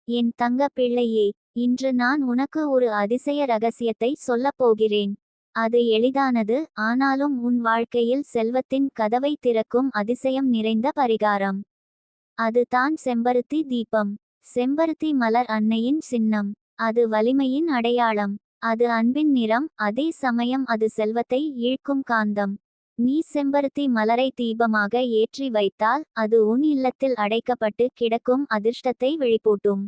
என் தங்க பிள்ளையே, இன்று நான் உனக்கு ஒரு அதிசய ரகசியத்தை சொல்லப் போகிறேன். அது எளிதானது, ஆனாலும் உன் வாழ்க்கையில் செல்வத்தின் கதவை திறக்கும் அதிசயம் நிறைந்த பரிகாரம். அது தான் செம்பருத்தி தீபம். செம்பருத்தி மலர் அன்னையின் சின்னம். அது வலிமையின் அடையாளம். அது அன்பின் நிறம், அதே சமயம் அது செல்வத்தை ஈர்க்கும் காந்தம். நீ செம்பருத்தி மலரை தீபமாக ஏற்றி வைத்தால் அது உன் இல்லத்தில் அடைக்கப்பட்டு கிடக்கும் அதிர்ஷ்டத்தை வெளிப்பூட்டும்.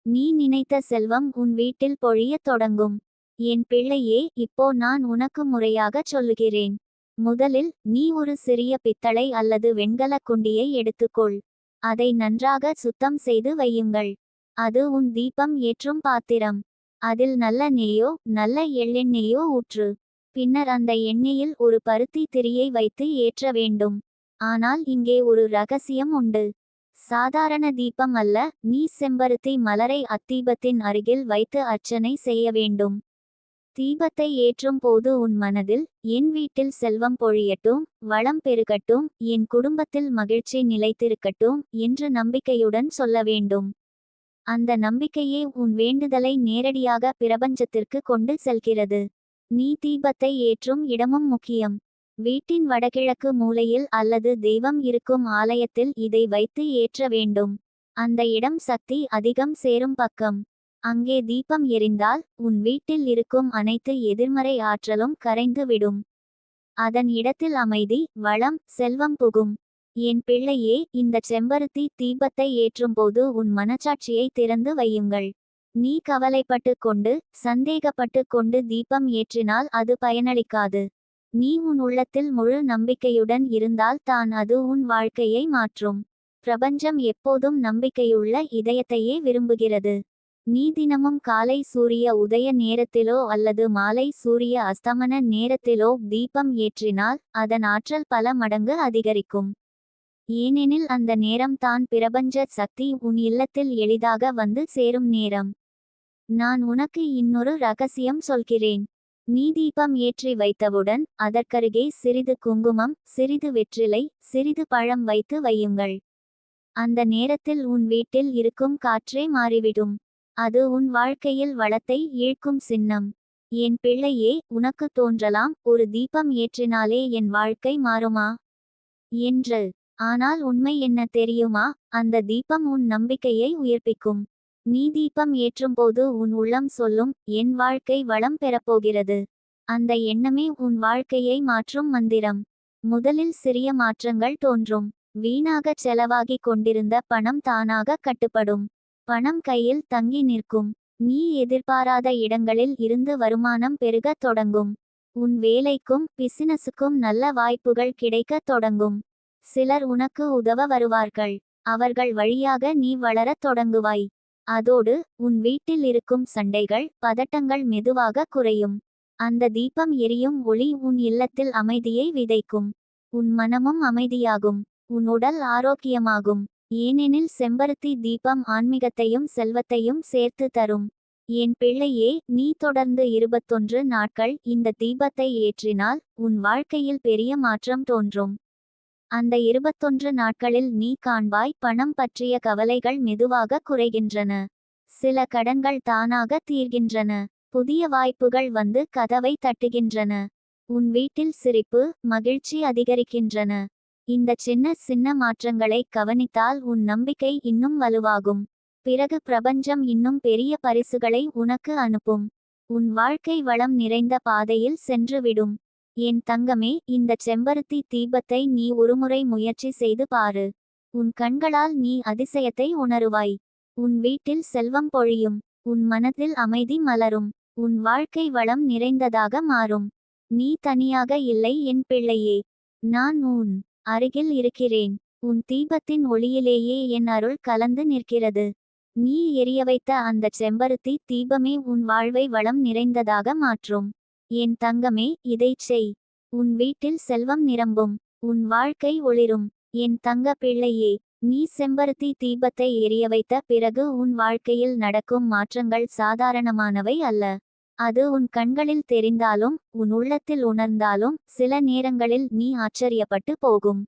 நீ நினைத்த செல்வம் உன் வீட்டில் பொழியத் தொடங்கும். என் பிள்ளையே, இப்போ நான் உனக்கு முறையாகச் சொல்லுகிறேன். முதலில் நீ ஒரு சிறிய பித்தளை அல்லது வெண்கல குண்டியை எடுத்துக்கொள். அதை நன்றாக சுத்தம் செய்து வையுங்கள். அது உன் தீபம் ஏற்றும் பாத்திரம். அதில் நல்ல நெய்யோ நல்ல எள்ளெண்ணெயோ ஊற்று. பின்னர் அந்த எண்ணெயில் ஒரு பருத்தி திரியை வைத்து ஏற்ற வேண்டும். ஆனால் இங்கே ஒரு ரகசியம் உண்டு. சாதாரண தீபம் அல்ல, நீ செம்பருத்தி மலரை அத்தீபத்தின் அருகில் வைத்து அர்ச்சனை செய்ய வேண்டும். தீபத்தை ஏற்றும் போது உன் மனதில், என் வீட்டில் செல்வம் பொழியட்டும், வளம் பெருகட்டும், என் குடும்பத்தில் மகிழ்ச்சி நிலைத்திருக்கட்டும் என்று நம்பிக்கையுடன் சொல்ல வேண்டும். அந்த நம்பிக்கையே உன் வேண்டுதலை நேரடியாக பிரபஞ்சத்திற்கு கொண்டு செல்கிறது. நீ தீபத்தை ஏற்றும் இடமும் முக்கியம். வீட்டின் வடகிழக்கு மூலையில் அல்லது தெய்வம் இருக்கும் ஆலயத்தில் இதை வைத்து ஏற்ற வேண்டும். அந்த இடம் சக்தி அதிகம் சேரும் பக்கம். அங்கே தீபம் எரிந்தால் உன் வீட்டில் இருக்கும் அனைத்து எதிர்மறை ஆற்றலும் கரைந்து விடும். அதன் இடத்தில் அமைதி, வளம், செல்வம் புகும். என் பிள்ளையே, இந்த செம்பருத்தி தீபத்தை ஏற்றும்போது உன் மனச்சாட்சியை திறந்து வையுங்கள். நீ கவலைப்பட்டு கொண்டு, சந்தேகப்பட்டு கொண்டு தீபம் ஏற்றினால் அது பயனளிக்காது. நீ உன் உள்ளத்தில் முழு நம்பிக்கையுடன் இருந்தால் தான் அது உன் வாழ்க்கையை மாற்றும். பிரபஞ்சம் எப்போதும் நம்பிக்கையுள்ள இதயத்தையே விரும்புகிறது. நீ தினமும் காலை சூரிய உதய நேரத்திலோ அல்லது மாலை சூரிய அஸ்தமன நேரத்திலோ தீபம் ஏற்றினால் அதன் ஆற்றல் பல மடங்கு அதிகரிக்கும். ஏனெனில் அந்த நேரம் தான் பிரபஞ்ச சக்தி உன் இல்லத்தில் எளிதாக வந்து சேரும் நேரம். நான் உனக்கு இன்னொரு ரகசியம் சொல்கிறேன். நீ தீபம் ஏற்றி வைத்தவுடன் அதற்கருகே சிறிது குங்குமம், சிறிது வெற்றிலை, சிறிது பழம் வைத்து வையுங்கள். அந்த நேரத்தில் உன் வீட்டில் இருக்கும் காற்றே மாறிவிடும். அது உன் வாழ்க்கையில் வளத்தை ஈர்க்கும் சின்னம். என் பிள்ளையே, உனக்கு தோன்றலாம், ஒரு தீபம் ஏற்றினாலே என் வாழ்க்கை மாறுமா என்று. ஆனால் உண்மை என்ன தெரியுமா? அந்த தீபம் உன் நம்பிக்கையை உயிர்ப்பிக்கும். நீ தீபம் ஏற்றும்போது உன் உள்ளம் சொல்லும், என் வாழ்க்கை வளம் பெறப்போகிறது. அந்த எண்ணமே உன் வாழ்க்கையை மாற்றும் மந்திரம். முதலில் சிறிய மாற்றங்கள் தோன்றும். வீணாகச் செலவாகிக் கொண்டிருந்த பணம் தானாக கட்டுப்படும். பணம் கையில் தங்கி நிற்கும். நீ எதிர்பாராத இடங்களில் இருந்து வருமானம் பெருகத் தொடங்கும். உன் வேலைக்கும் பிசினஸுக்கும் நல்ல வாய்ப்புகள் கிடைக்கத் தொடங்கும். சிலர் உனக்கு உதவ வருவார்கள். அவர்கள் வழியாக நீ வளரத் தொடங்குவாய். அதோடு உன் வீட்டில் இருக்கும் சண்டைகள், பதட்டங்கள் மெதுவாக குறையும். அந்த தீபம் எரியும் ஒளி உன் இல்லத்தில் அமைதியை விதைக்கும். உன் மனமும் அமைதியாகும். உன் உடல் ஆரோக்கியமாகும். ஏனெனில் செம்பருத்தி தீபம் ஆன்மீகத்தையும் செல்வத்தையும் சேர்த்து தரும். என் பிள்ளையே, நீ தொடர்ந்து 21 நாட்கள் இந்த தீபத்தை ஏற்றினால் உன் வாழ்க்கையில் பெரிய மாற்றம் தோன்றும். அந்த 21 நாட்களில் நீ காண்பாய், பணம் பற்றிய கவலைகள் மெதுவாக குறைகின்றன. சில கடன்கள் தானாக தீர்கின்றன. புதிய வாய்ப்புகள் வந்து கதவை தட்டுகின்றன. உன் வீட்டில் சிரிப்பு, மகிழ்ச்சி அதிகரிக்கின்றன. இந்த சின்ன சின்ன மாற்றங்களை கவனித்தால் உன் நம்பிக்கை இன்னும் வலுவாகும். பிறகு பிரபஞ்சம் இன்னும் பெரிய பரிசுகளை உனக்கு அனுப்பும். உன் வாழ்க்கை வளம் நிறைந்த பாதையில் சென்றுவிடும். என் தங்கமே, இந்த செம்பருத்தி தீபத்தை நீ ஒருமுறை முயற்சி செய்து பாரு. உன் கண்களால் நீ அதிசயத்தை உணருவாய். உன் வீட்டில் செல்வம் பொழியும். உன் மனதில் அமைதி மலரும். உன் வாழ்க்கை வளம் நிறைந்ததாக மாறும். நீ தனியாக இல்லை என் பிள்ளையே. நான் உன் அருகில் இருக்கிறேன். உன் தீபத்தின் ஒளியிலேயே என் அருள் கலந்து நிற்கிறது. நீ எரிய வைத்த அந்த செம்பருத்தி தீபமே உன் வாழ்வை வளம் நிறைந்ததாக மாற்றும். என் தங்கமே, இதைச் செய். உன் வீட்டில் செல்வம் நிரம்பும். உன் வாழ்க்கை ஒளிரும். என் தங்க பிள்ளையே, நீ செம்பருத்தி தீபத்தை எரிய வைத்த பிறகு உன் வாழ்க்கையில் நடக்கும் மாற்றங்கள் சாதாரணமானவை அல்ல. அது உன் கண்களில் தெரிந்தாலும், உன் உள்ளத்தில் உணர்ந்தாலும், சில நேரங்களில் நீ ஆச்சரியப்பட்டு போகும்.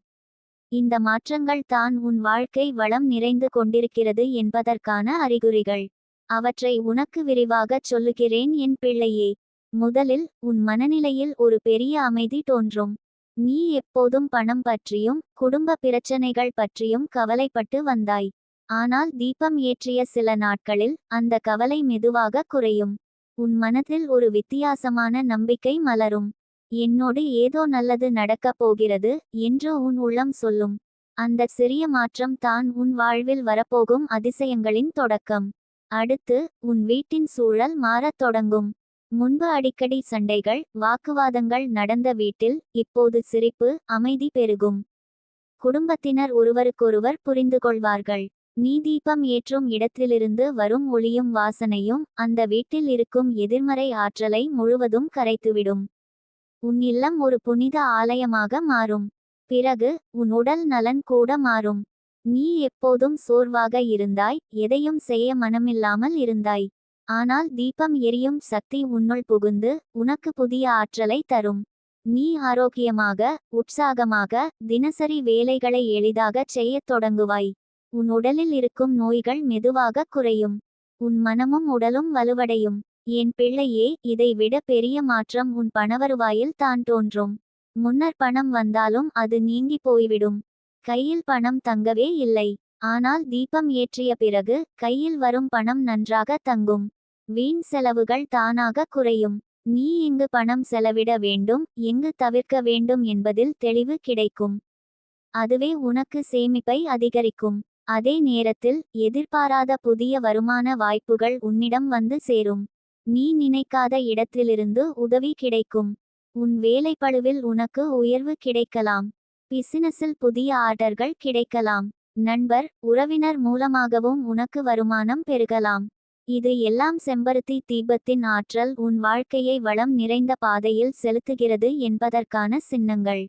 இந்த மாற்றங்கள் தான் உன் வாழ்க்கை வளம் நிறைந்து கொண்டிருக்கிறது என்பதற்கான அறிகுறிகள். அவற்றை உனக்கு விரிவாகச் சொல்லுகிறேன் என் பிள்ளையே. முதலில் உன் மனநிலையில் ஒரு பெரிய அமைதி தோன்றும். நீ எப்போதும் பணம் பற்றியும் குடும்ப பிரச்சனைகள் பற்றியும் கவலைப்பட்டு வந்தாய். ஆனால் தீபம் ஏற்றிய சில நாட்களில் அந்த கவலை மெதுவாக குறையும். உன் மனதில் ஒரு வித்தியாசமான நம்பிக்கை மலரும். என்னோடு ஏதோ நல்லது நடக்கப் போகிறது என்று உன் உள்ளம் சொல்லும். அந்த சிறிய மாற்றம் தான் உன் வாழ்வில் வரப்போகும் அதிசயங்களின் தொடக்கம். அடுத்து உன் வீட்டின் சூழல் மாறத் தொடங்கும். முன்பு அடிக்கடி சண்டைகள் வாக்குவாதங்கள் நடந்த வீட்டில் இப்போது சிரிப்பு அமைதி பெருகும். குடும்பத்தினர் ஒருவருக்கொருவர் புரிந்துகொள்வார்கள். நீ தீபம் ஏற்றும் இடத்திலிருந்து வரும் ஒளியும் வாசனையும் அந்த வீட்டில் இருக்கும் எதிர்மறை ஆற்றலை முழுவதும் கரைத்துவிடும். உன் இல்லம் ஒரு புனித ஆலயமாக மாறும். பிறகு உன் உடல் நலன் கூட மாறும். நீ எப்போதும் சோர்வாக இருந்தாய், எதையும் செய்ய மனமில்லாமல் இருந்தாய். ஆனால் தீபம் எரியும் சக்தி உன்னுள் புகுந்து உனக்கு புதிய ஆற்றலை தரும். நீ ஆரோக்கியமாக உற்சாகமாக தினசரி வேலைகளை எளிதாகச் செய்யத் தொடங்குவாய். உன் உடலில் இருக்கும் நோய்கள் மெதுவாக குறையும். உன் மனமும் உடலும் வலுவடையும். என் பிள்ளையே, இதை விட பெரிய மாற்றம் உன் பணவருவாயில் தான் தோன்றும். முன்னர் பணம் வந்தாலும் அது நீங்கி போய்விடும். கையில் பணம் தங்கவே இல்லை. ஆனால் தீபம் ஏற்றிய பிறகு கையில் வரும் பணம் நன்றாக தங்கும். வீண் செலவுகள் தானாக குறையும். நீ எங்கு பணம் செலவிட வேண்டும் எங்கு தவிர்க்க வேண்டும் என்பதில் தெளிவு கிடைக்கும். அதுவே உனக்கு சேமிப்பை அதிகரிக்கும். அதே நேரத்தில் எதிர்பாராத புதிய வருமான வாய்ப்புகள் உன்னிடம் வந்து சேரும். நீ நினைக்காத இடத்திலிருந்து உதவி கிடைக்கும். உன் வேலைப்பளுவில் உனக்கு உயர்வு கிடைக்கலாம். பிசினஸில் புதிய ஆர்டர்கள் கிடைக்கலாம். நண்பர் உறவினர் மூலமாகவும் உனக்கு வருமானம் பெருகலாம். இது எல்லாம் செம்பருத்தி தீபத்தின் ஆற்றல் உன் வாழ்க்கையை வளம் நிறைந்த பாதையில் செலுத்துகிறது என்பதற்கான சின்னங்கள்.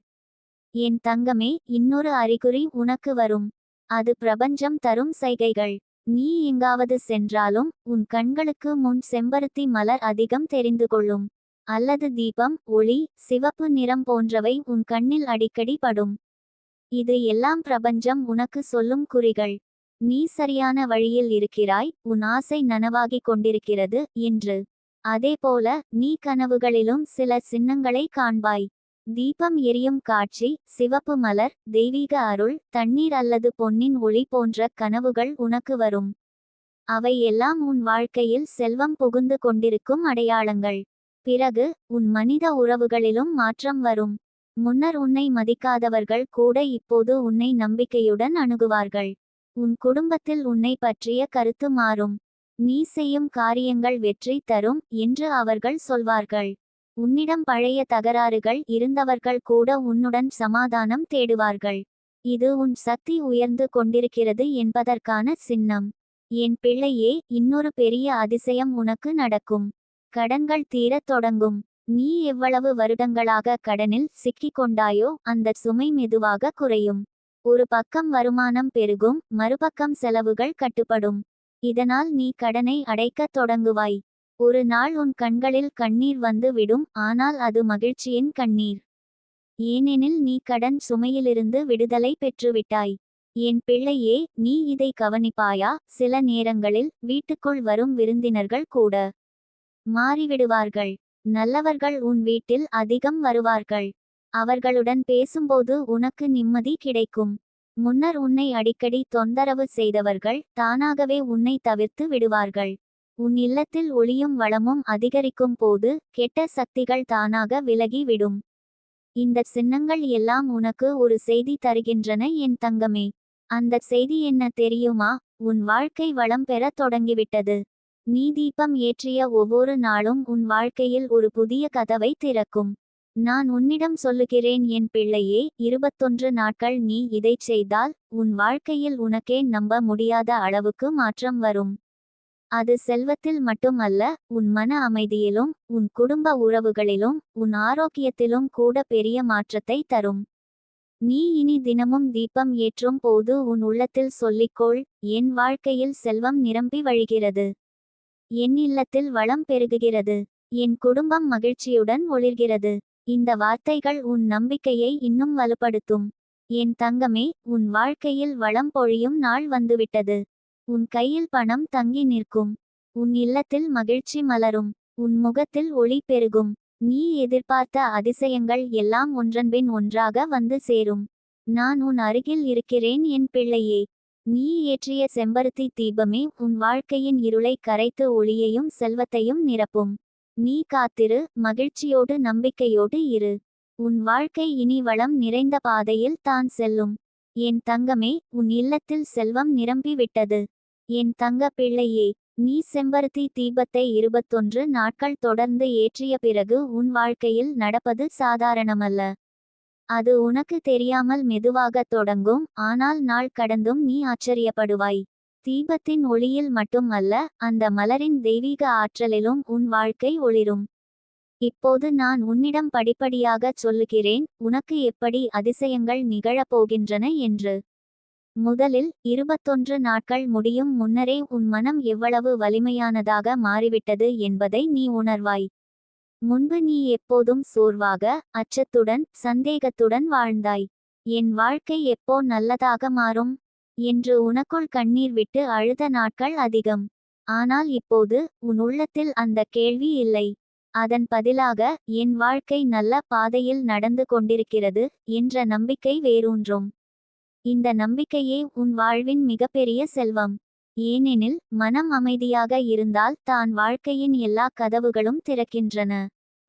என் தங்கமே, இன்னொரு அறிகுறி உனக்கு வரும். அது பிரபஞ்சம் தரும் சைகைகள். நீ எங்காவது சென்றாலும் உன் கண்களுக்கு முன் செம்பருத்தி மலர் அதிகம் தெரிந்து கொள்ளும். அல்லது தீபம் ஒளி சிவப்பு நிறம் போன்றவை உன் கண்ணில் அடிக்கடி படும். இது எல்லாம் பிரபஞ்சம் உனக்கு சொல்லும் குறிகள். நீ சரியான வழியில் இருக்கிறாய், உன் ஆசை நனவாகிக் கொண்டிருக்கிறது என்று. அதேபோல நீ கனவுகளிலும் சில சின்னங்களை காண்பாய். தீபம் எரியும் காட்சி, சிவப்பு மலர், தெய்வீக அருள், தண்ணீர் அல்லது பொன்னின் ஒளி போன்ற கனவுகள் உனக்கு வரும். அவை எல்லாம் உன் வாழ்க்கையில் செல்வம் புகுந்து கொண்டிருக்கும் அடையாளங்கள். பிறகு உன் மனித உறவுகளிலும் மாற்றம் வரும். முன்னர் உன்னை மதிக்காதவர்கள் கூட இப்போது உன்னை நம்பிக்கையுடன் அணுகுவார்கள். உன் குடும்பத்தில் உன்னை பற்றிய கருத்து மாறும். நீ செய்யும் காரியங்கள் வெற்றி தரும் என்று அவர்கள் சொல்வார்கள். உன்னிடம் பழைய தகராறுகள் இருந்தவர்கள் கூட உன்னுடன் சமாதானம் தேடுவார்கள். இது உன் சக்தி உயர்ந்து கொண்டிருக்கிறது என்பதற்கான சின்னம். என் பிள்ளையே, இன்னொரு பெரிய அதிசயம் உனக்கு நடக்கும். கடன்கள் தீரத் தொடங்கும். நீ எவ்வளவு வருடங்களாக கடனில் சிக்கிக்கொண்டாயோ அந்த சுமை மெதுவாக குறையும். ஒரு பக்கம் வருமானம் பெருகும், மறுபக்கம் செலவுகள் கட்டுப்படும். இதனால் நீ கடனை அடைக்கத் தொடங்குவாய். ஒரு நாள் உன் கண்களில் கண்ணீர் வந்து விடும், ஆனால் அது மகிழ்ச்சியின் கண்ணீர். ஏனெனில் நீ கடன் சுமையிலிருந்து விடுதலை பெற்றுவிட்டாய். என் பிள்ளையே, நீ இதை கவனிப்பாயா? சில நேரங்களில் வீட்டுக்குள் வரும் விருந்தினர்கள் கூட மாறிவிடுவார்கள். நல்லவர்கள் உன் வீட்டில் அதிகம் வருவார்கள். அவர்களுடன் பேசும்போது உனக்கு நிம்மதி கிடைக்கும். முன்னர் உன்னை அடிக்கடி தொந்தரவு செய்தவர்கள் தானாகவே உன்னை தவிர்த்து விடுவார்கள். உன் இல்லத்தில் ஒளியும் வளமும் அதிகரிக்கும் போது கெட்ட சக்திகள் தானாக விலகி விடும். இந்த சின்னங்கள் எல்லாம் உனக்கு ஒரு செய்தி தருகின்றன என் தங்கமே. அந்த செய்தி என்ன தெரியுமா? உன் வாழ்க்கை வளம் பெறத் தொடங்கிவிட்டது. நீ தீபம் ஏற்றிய ஒவ்வொரு நாளும் உன் வாழ்க்கையில் ஒரு புதிய கதவை திறக்கும். நான் உன்னிடம் சொல்லுகிறேன் என் பிள்ளையே, 21 நாட்கள் நீ இதைச் செய்தால் உன் வாழ்க்கையில் உனக்கே நம்ப முடியாத அளவுக்கு மாற்றம் வரும். அது செல்வத்தில் மட்டுமல்ல, உன் மன அமைதியிலும் உன் குடும்ப உறவுகளிலும் உன் ஆரோக்கியத்திலும் கூட பெரிய மாற்றத்தை தரும். நீ இனி தினமும் தீபம் ஏற்றும் போது உன் உள்ளத்தில் சொல்லிக்கொள், என் வாழ்க்கையில் செல்வம் நிரம்பி வழிகிறது. என் இல்லத்தில் வளம் பெருகுகிறது. என் குடும்பம் மகிழ்ச்சியுடன் ஒளிர்கிறது. இந்த வார்த்தைகள் உன் நம்பிக்கையை இன்னும் வலுப்படுத்தும். என் தங்கமே, உன் வாழ்க்கையில் வளம் பொழியும் நாள் வந்துவிட்டது. உன் கையில் பணம் தங்கி நிற்கும். உன் இல்லத்தில் மகிழ்ச்சி மலரும். உன் முகத்தில் ஒளி பெருகும். நீ எதிர்பார்த்த அதிசயங்கள் எல்லாம் ஒன்றன்பின் ஒன்றாக வந்து சேரும். நான் உன் அருகில் இருக்கிறேன் என் பிள்ளையே. நீ ஏற்றிய செம்பருத்தி தீபமே உன் வாழ்க்கையின் இருளை கரைத்து ஒளியையும் செல்வத்தையும் நிரப்பும். நீ காத்திரு, மகிழ்ச்சியோடு நம்பிக்கையோடு இரு. உன் வாழ்க்கை இனி வளம் நிறைந்த பாதையில் தான் செல்லும். என் தங்கமே, உன் இல்லத்தில் செல்வம் நிரம்பி விட்டது. என் தங்க பிள்ளையே, நீ செம்பருத்தி தீபத்தை 21 நாட்கள் தொடர்ந்து ஏற்றிய பிறகு உன் வாழ்க்கையில் நடப்பது சாதாரணமல்ல. அது உனக்கு தெரியாமல் மெதுவாக தொடங்கும், ஆனால் நாள் கடந்தும் நீ ஆச்சரியப்படுவாய். தீபத்தின் ஒளியில் மட்டும் அல்ல, அந்த மலரின் தெய்வீக ஆற்றலிலும் உன் வாழ்க்கை ஒளிரும். இப்போது நான் உன்னிடம் படிப்படியாகச் சொல்லுகிறேன், உனக்கு எப்படி அதிசயங்கள் நிகழப்போகின்றன என்று. முதலில் 21 நாட்கள் முடியும் முன்னரே உன் மனம் எவ்வளவு வலிமையானதாக மாறிவிட்டது என்பதை நீ உணர்வாய். முன்பு நீ எப்போதும் சோர்வாக, அச்சத்துடன், சந்தேகத்துடன் வாழ்ந்தாய். என் வாழ்க்கை எப்போ நல்லதாக மாறும் என்று உனக்குள் கண்ணீர் விட்டு அழுத நாட்கள் அதிகம். ஆனால் இப்போது உன் உள்ளத்தில் அந்த கேள்வி இல்லை. அதன் பதிலாக, என் வாழ்க்கை நல்ல பாதையில் நடந்து கொண்டிருக்கிறது என்ற நம்பிக்கை வேரூன்றும். இந்த நம்பிக்கையே உன் வாழ்வின் மிகப்பெரிய செல்வம். ஏனெனில் மனம் அமைதியாக இருந்தால் தான் வாழ்க்கையின் எல்லா கதவுகளும் திறக்கின்றன.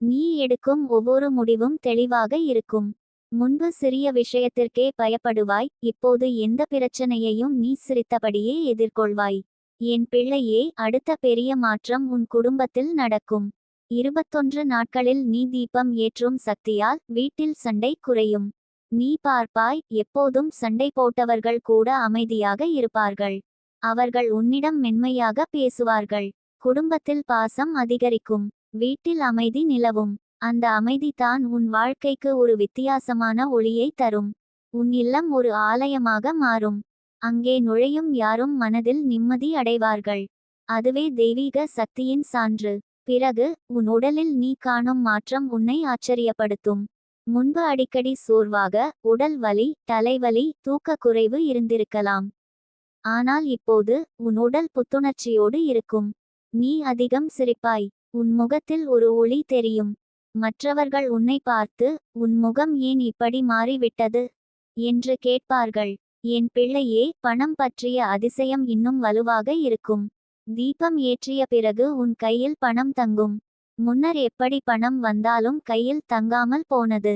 நீ எடுக்கும் ஒவ்வொரு முடிவும் தெளிவாக இருக்கும். முன்பு சிறிய விஷயத்திற்கே பயப்படுவாய், இப்போது எந்த பிரச்சனையையும் நீ சிரித்தபடியே எதிர்கொள்வாய். என் பிள்ளையே, அடுத்த பெரிய மாற்றம் உன் குடும்பத்தில் நடக்கும். 21 நாட்களில் நீ தீபம் ஏற்றும் சக்தியால் வீட்டில் சண்டை குறையும். நீ பார்ப்பாய், எப்போதும் சண்டை போட்டவர்கள் கூட அமைதியாக இருப்பார்கள். அவர்கள் உன்னிடம் மென்மையாக பேசுவார்கள். குடும்பத்தில் பாசம் அதிகரிக்கும். வீட்டில் அமைதி நிலவும். அந்த அமைதி தான் உன் வாழ்க்கைக்கு ஒரு வித்தியாசமான ஒளியை தரும். உன் இல்லம் ஒரு ஆலயமாக மாறும். அங்கே நுழையும் யாரும் மனதில் நிம்மதி அடைவார்கள். அதுவே தெய்வீக சக்தியின் சான்று. பிறகு உன் உடலில் நீ காணும் மாற்றம் உன்னை ஆச்சரியப்படுத்தும். முன்பு அடிக்கடி சோர்வாக, உடல் வலி, தலைவலி, தூக்க குறைவு இருந்திருக்கலாம். ஆனால் இப்போது உன் உடல் புத்துணர்ச்சியோடு இருக்கும். நீ அதிகம் சிரிப்பாய். உன் முகத்தில் ஒரு ஒளி தெரியும். மற்றவர்கள் உன்னை பார்த்து, உன் முகம் ஏன் இப்படி மாறிவிட்டது என்று கேட்பார்கள். என் பிள்ளையே, பணம் பற்றிய அதிசயம் இன்னும் வலுவாக இருக்கும். தீபம் ஏற்றிய பிறகு உன் கையில் பணம் தங்கும். முன்னர் எப்படி பணம் வந்தாலும் கையில் தங்காமல் போனது.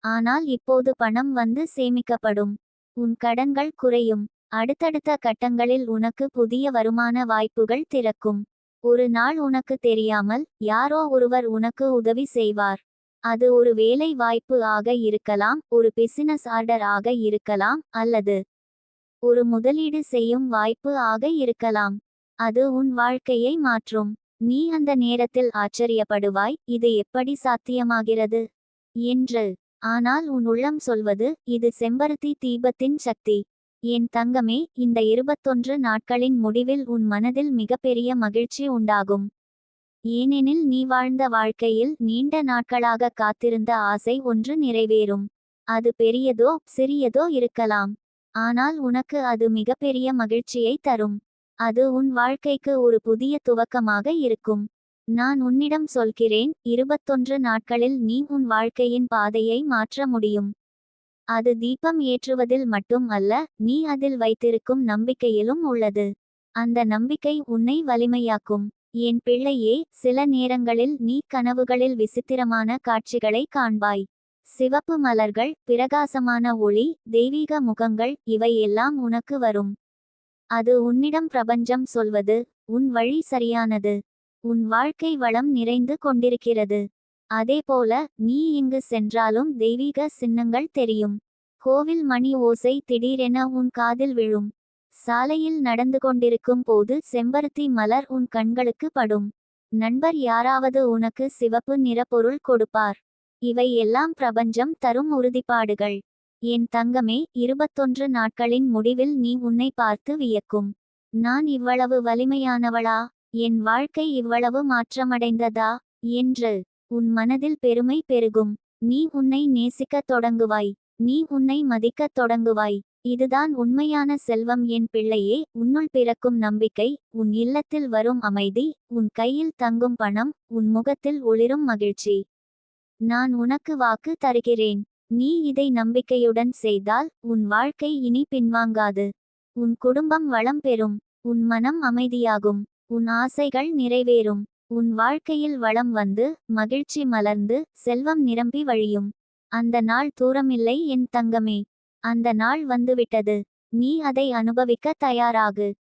ஆனால் இப்போது பணம் வந்து சேமிக்கப்படும். உன் கடன்கள் குறையும். அடுத்தடுத்த கட்டங்களில் உனக்கு புதிய வருமான வாய்ப்புகள் திறக்கும். ஒரு நாள் உனக்கு தெரியாமல் யாரோ ஒருவர் உனக்கு உதவி செய்வார். அது ஒரு வேலை வாய்ப்பு ஆக இருக்கலாம், ஒரு பிசினஸ் ஆர்டர் ஆக இருக்கலாம், அல்லது ஒரு முதலீடு செய்யும் வாய்ப்பு ஆக இருக்கலாம். அது உன் வாழ்க்கையை மாற்றும். நீ அந்த நேரத்தில் ஆச்சரியப்படுவாய், இது எப்படி சாத்தியமாகிறது என்று. ஆனால் உன் உள்ளம் சொல்வது, இது செம்பருத்தி தீபத்தின் சக்தி. என் தங்கமே, இந்த 21 நாட்களின் முடிவில் உன் மனதில் மிகப்பெரிய மகிழ்ச்சி உண்டாகும். ஏனெனில் நீ வாழ்ந்த வாழ்க்கையில் நீண்ட நாட்களாக காத்திருந்த ஆசை ஒன்று நிறைவேறும். அது பெரியதோ சிறியதோ இருக்கலாம். ஆனால் உனக்கு அது மிகப்பெரிய மகிழ்ச்சியை தரும். அது உன் வாழ்க்கைக்கு ஒரு புதிய துவக்கமாக இருக்கும். நான் உன்னிடம் சொல்கிறேன், 21 நாட்களில் நீ உன் வாழ்க்கையின் பாதையை மாற்ற முடியும். அது தீபம் ஏற்றுவதில் மட்டும் அல்ல, நீ அதில் வைத்திருக்கும் நம்பிக்கையிலும் உள்ளது. அந்த நம்பிக்கை உன்னை வலிமையாக்கும். என் பிள்ளையே, சில நேரங்களில் நீ கனவுகளில் விசித்திரமான காட்சிகளை காண்பாய். சிவப்பு மலர்கள், பிரகாசமான ஒளி, தெய்வீக முகங்கள், இவை எல்லாம் உனக்கு வரும். அது உன்னிடம் பிரபஞ்சம் சொல்வது, உன் வழி சரியானது. உன் வாழ்க்கை வளம் நிறைந்து கொண்டிருக்கிறது. அதேபோல நீ எங்கு சென்றாலும் தெய்வீக சின்னங்கள் தெரியும். கோவில் மணி ஓசை திடீரென உன் காதில் விழும். சாலையில் நடந்து கொண்டிருக்கும் போது செம்பருத்தி மலர் உன் கண்களுக்கு படும். நண்பர் யாராவது உனக்கு சிவப்பு நிற பொருள் கொடுப்பார். இவை எல்லாம் பிரபஞ்சம் தரும் உறுதிப்பாடுகள். என் தங்கமே, 21 நாட்களின் முடிவில் நீ உன்னை பார்த்து வியக்கும். நான் இவ்வளவு வலிமையானவளா, என் வாழ்க்கை இவ்வளவு மாற்றமடைந்ததா என்று உன் மனதில் பெருமை பெருகும். நீ உன்னை நேசிக்கத் தொடங்குவாய். நீ உன்னை மதிக்கத் தொடங்குவாய். இதுதான் உண்மையான செல்வம் என் பிள்ளையே. உன்னுள் பிறக்கும் நம்பிக்கை, உன் இல்லத்தில் வரும் அமைதி, உன் கையில் தங்கும் பணம், உன் முகத்தில் ஒளிரும் மகிழ்ச்சி. நான் உனக்கு வாக்கு தருகிறேன். நீ இதை நம்பிக்கையுடன் செய்தால் உன் வாழ்க்கை இனி பின்வாங்காது. உன் குடும்பம் வளம் பெறும். உன் மனம் அமைதியாகும். உன் ஆசைகள் நிறைவேறும். உன் வாழ்க்கையில் வளம் வந்து மகிழ்ச்சி மலர்ந்து செல்வம் நிரம்பி வழியும். அந்த நாள் தூரமில்லை என் தங்கமே. அந்த நாள் வந்துவிட்டது. நீ அதை அனுபவிக்க தயாராகு.